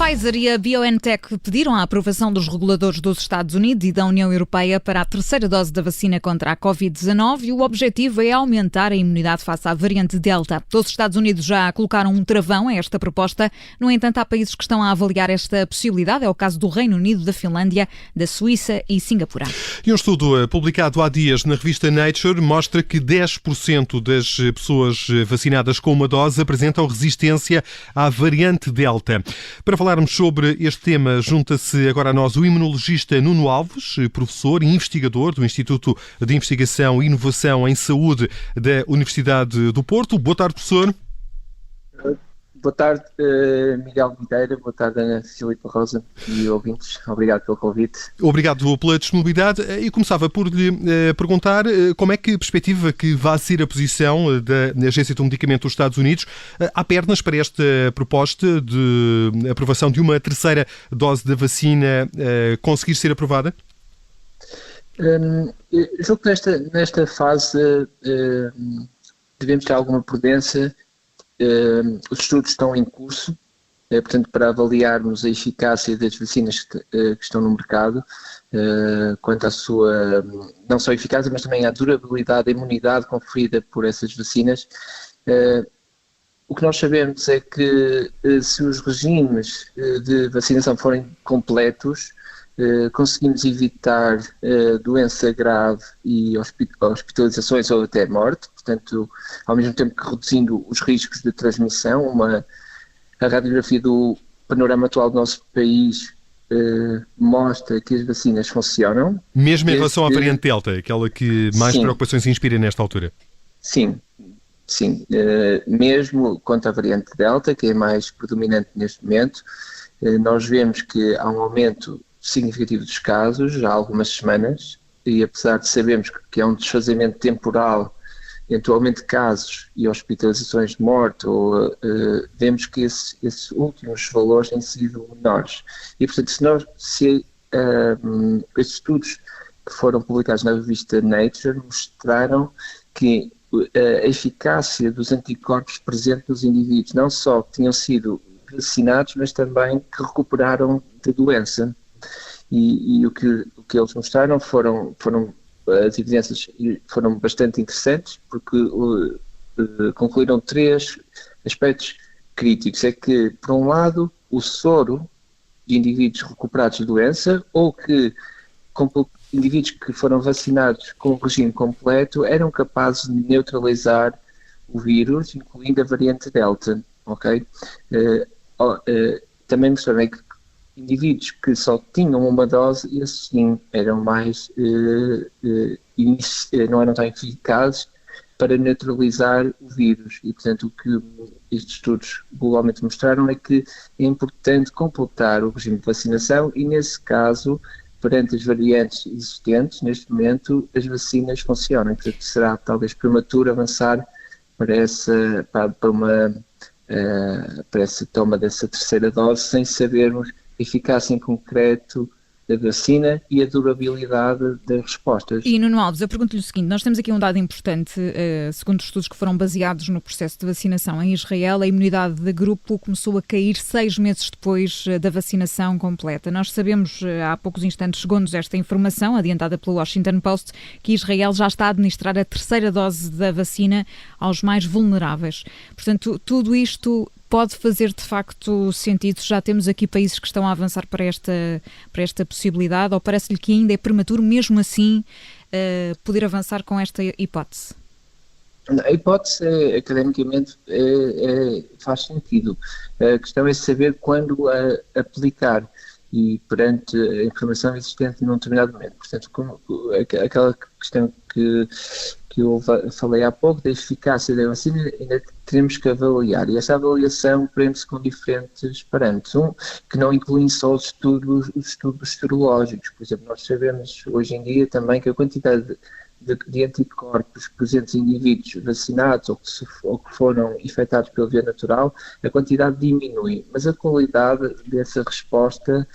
Pfizer e a BioNTech pediram a aprovação dos reguladores dos Estados Unidos e da União Europeia para a terceira dose da vacina contra a Covid-19 e o objetivo é aumentar a imunidade face à variante Delta. Os Estados Unidos já colocaram um travão a esta proposta. No entanto, há países que estão a avaliar esta possibilidade. É o caso do Reino Unido, da Finlândia, da Suíça e Singapura. E um estudo publicado há dias na revista Nature mostra que 10% das pessoas vacinadas com uma dose apresentam resistência à variante Delta. Para falarmos sobre este tema, junta-se agora a nós o imunologista Nuno Alves, professor e investigador do Instituto de Investigação e Inovação em Saúde da Universidade do Porto. Boa tarde, professor. Boa tarde, Miguel Videira. Boa tarde, Ana Filipe Rosa e ouvintes. Obrigado pelo convite. Obrigado pela disponibilidade. E começava por lhe perguntar como é que perspectiva que vai ser a posição da Agência do Medicamento dos Estados Unidos há pernas para esta proposta de aprovação de uma terceira dose da vacina conseguir ser aprovada? Julgo que nesta fase devemos ter alguma prudência. Os estudos estão em curso, portanto, para avaliarmos a eficácia das vacinas que estão no mercado, quanto à sua, não só eficácia, mas também à durabilidade, a imunidade conferida por essas vacinas. O que nós sabemos é que se os regimes de vacinação forem completos, conseguimos evitar doença grave e hospitalizações ou até morte, portanto, ao mesmo tempo que reduzindo os riscos de transmissão. A radiografia do panorama atual do nosso país mostra que as vacinas funcionam. Mesmo em relação à variante Delta, aquela que mais preocupações inspira nesta altura? Sim. Mesmo quanto à variante Delta, que é mais predominante neste momento, nós vemos que há um aumento significativo dos casos, já há algumas semanas, e apesar de sabermos que há um desfazamento temporal entre o aumento de casos e hospitalizações de morte, vemos que esses últimos valores têm sido menores. E, portanto, se estes estudos que foram publicados na revista Nature mostraram que a eficácia dos anticorpos presentes nos indivíduos não só tinham sido vacinados, mas também que recuperaram da doença. E o que eles mostraram foram as evidências foram bastante interessantes, porque concluíram 3 aspectos críticos. É que, por um lado, o soro de indivíduos recuperados de doença, ou que indivíduos que foram vacinados com o regime completo, eram capazes de neutralizar o vírus, incluindo a variante Delta. Okay? Também mostraram que indivíduos que só tinham uma dose, esses sim eram mais, não eram tão eficazes para neutralizar o vírus. E, portanto, o que estes estudos globalmente mostraram é que é importante completar o regime de vacinação e, nesse caso, perante as variantes existentes, neste momento, as vacinas funcionam. Portanto, será talvez prematuro avançar para essa toma dessa terceira dose sem sabermos eficácia em concreto da vacina e a durabilidade das respostas. E, Nuno Alves, eu pergunto-lhe o seguinte: nós temos aqui um dado importante, segundo estudos que foram baseados no processo de vacinação em Israel, a imunidade de grupo começou a cair 6 meses depois da vacinação completa. Nós sabemos, há poucos instantes chegou-nos esta informação, adiantada pelo Washington Post, que Israel já está a administrar a terceira dose da vacina aos mais vulneráveis. Portanto, tudo isto pode fazer de facto sentido? Já temos aqui países que estão a avançar para esta possibilidade, ou parece-lhe que ainda é prematuro, mesmo assim, poder avançar com esta hipótese? A hipótese, academicamente, faz sentido. A questão é saber quando aplicar e perante a informação existente num determinado momento. Portanto, aquela questão que eu falei há pouco, da eficácia da vacina, ainda teremos que avaliar. E essa avaliação prende-se com diferentes parâmetros. Que não incluem só os estudos serológicos. Por exemplo, nós sabemos hoje em dia também que a quantidade de anticorpos presentes em indivíduos vacinados ou que foram infectados pela via natural, a quantidade diminui, mas a qualidade dessa resposta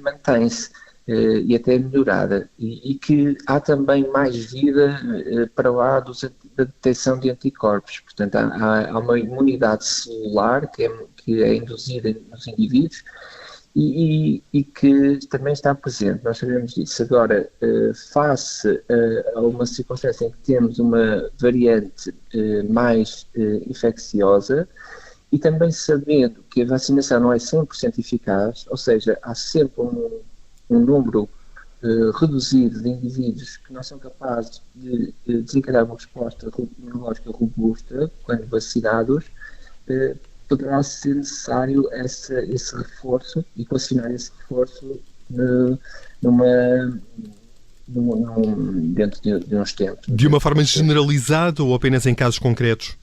mantém-se. E até melhorada, e que há também mais vida para lá da detecção de anticorpos. Portanto, há uma imunidade celular que é induzida nos indivíduos e que também está presente, nós sabemos disso. Agora, face a uma circunstância em que temos uma variante mais infecciosa, e também sabendo que a vacinação não é 100% eficaz, ou seja, há sempre um número reduzido de indivíduos que não são capazes de desencadear uma resposta imunológica robusta quando vacinados, poderá ser necessário esse reforço e condicionar esse reforço dentro de uns tempos. De uma forma generalizada ou apenas em casos concretos?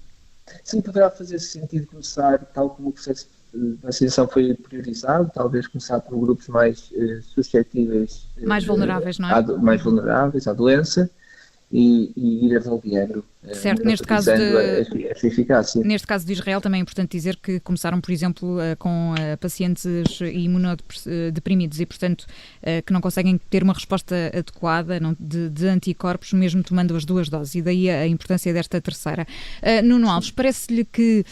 Sim, poderá fazer sentido começar, tal como o processo de vacinação foi priorizado, talvez começar por grupos mais suscetíveis, mais vulneráveis, não é? Mais vulneráveis à doença, e ir avaliando, certo, neste caso essa eficácia. Neste caso de Israel também é importante dizer que começaram, por exemplo, com pacientes imunodeprimidos e, portanto, que não conseguem ter uma resposta adequada de anticorpos, mesmo tomando as 2 doses, e daí a importância desta terceira. Nuno Alves, parece-lhe que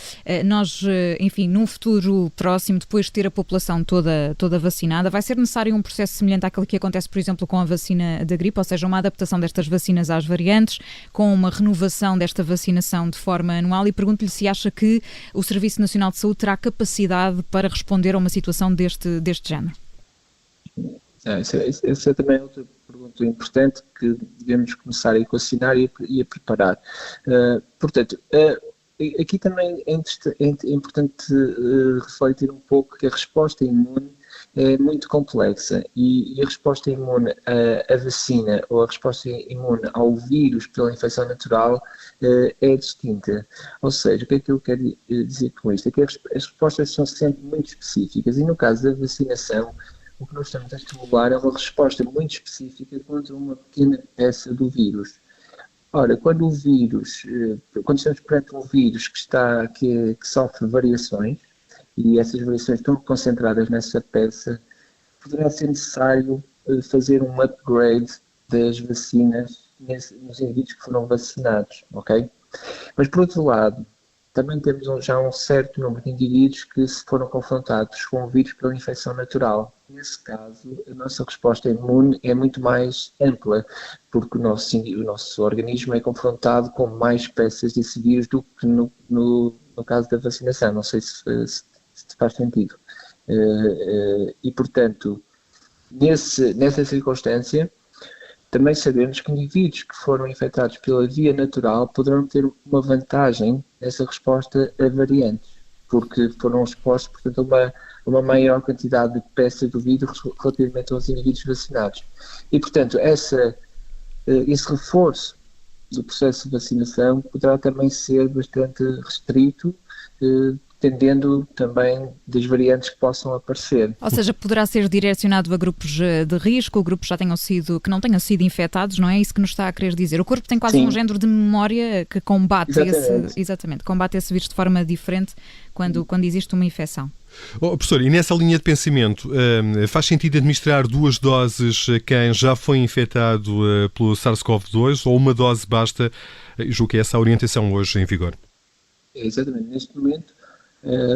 nós, enfim, num futuro próximo, depois de ter a população toda vacinada, vai ser necessário um processo semelhante àquele que acontece, por exemplo, com a vacina da gripe, ou seja, uma adaptação destas vacinas às variantes, com uma renovação desta vacinação de forma anual, e pergunto-lhe se acha que o Serviço Nacional de Saúde terá capacidade para responder a uma situação deste género. Essa é também outra pergunta importante que devemos começar a equacionar e a preparar. Portanto, aqui também é importante refletir um pouco que a resposta imune é muito complexa e a resposta imune à vacina ou a resposta imune ao vírus pela infecção natural é distinta. Ou seja, o que é que eu quero dizer com isto? É que as respostas são sempre muito específicas e no caso da vacinação, o que nós estamos a estimular é uma resposta muito específica contra uma pequena peça do vírus. Ora, quando estamos perante um vírus que sofre variações, e essas variações estão concentradas nessa peça, poderá ser necessário fazer um upgrade das vacinas nos indivíduos que foram vacinados, ok? Mas, por outro lado, também temos já um certo número de indivíduos que se foram confrontados com o vírus pela infecção natural. Nesse caso, a nossa resposta imune é muito mais ampla, porque o nosso organismo é confrontado com mais peças desse vírus do que no caso da vacinação. Não sei se faz sentido. E, portanto, nessa circunstância, também sabemos que indivíduos que foram infectados pela via natural poderão ter uma vantagem nessa resposta a variantes, porque foram expostos, portanto, a uma maior quantidade de peças do vírus relativamente aos indivíduos vacinados. E, portanto, esse reforço do processo de vacinação poderá também ser bastante restrito, dependendo também das variantes que possam aparecer. Ou seja, poderá ser direcionado a grupos de risco, grupos que não tenham sido infectados, não é isso que nos está a querer dizer? O corpo tem quase um género de memória que combate esse vírus de forma diferente quando existe uma infecção. Professor, e nessa linha de pensamento, faz sentido administrar 2 doses a quem já foi infectado pelo SARS-CoV-2 ou uma dose basta? Julgo que é essa a orientação hoje em vigor. Exatamente. Neste momento,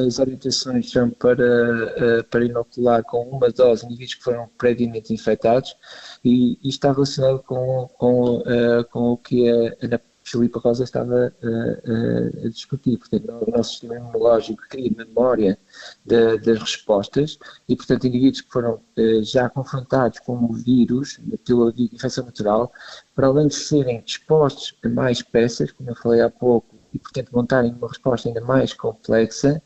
as orientações são para inocular com uma dose indivíduos que foram previamente infectados e está relacionado com o que a Ana Filipe Rosa estava a discutir. Portanto, o nosso sistema imunológico cria memória das respostas e, portanto, indivíduos que foram já confrontados com o vírus pela infecção natural, para além de serem expostos a mais peças, como eu falei há pouco, e, portanto, montarem uma resposta ainda mais complexa,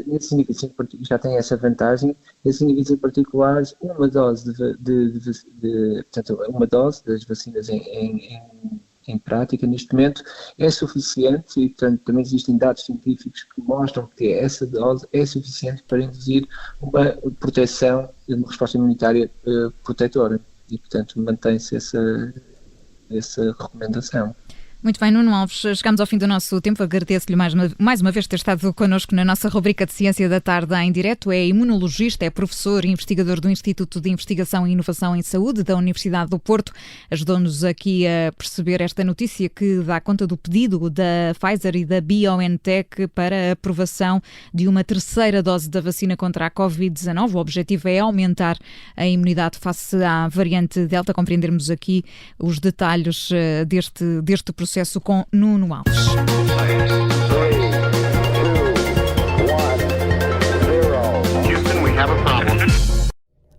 nesses indivíduos já têm essa vantagem. Esses indivíduos em particular, uma dose uma dose das vacinas em prática, neste momento, é suficiente e, portanto, também existem dados científicos que mostram que essa dose é suficiente para induzir uma proteção, uma resposta imunitária protetora e, portanto, mantém-se essa recomendação. Muito bem, Nuno Alves, chegamos ao fim do nosso tempo. Agradeço-lhe mais uma vez ter estado connosco na nossa rubrica de Ciência da Tarde em direto. É imunologista, é professor e investigador do Instituto de Investigação e Inovação em Saúde da Universidade do Porto. Ajudou-nos aqui a perceber esta notícia que dá conta do pedido da Pfizer e da BioNTech para a aprovação de uma terceira dose da vacina contra a Covid-19. O objetivo é aumentar a imunidade face à variante Delta. Compreendermos aqui os detalhes deste processo com Nuno Alves.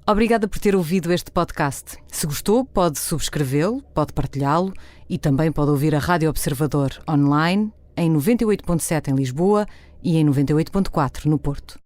Obrigada por ter ouvido este podcast. Se gostou, pode subscrevê-lo, pode partilhá-lo e também pode ouvir a Rádio Observador online em 98.7 em Lisboa e em 98.4 no Porto.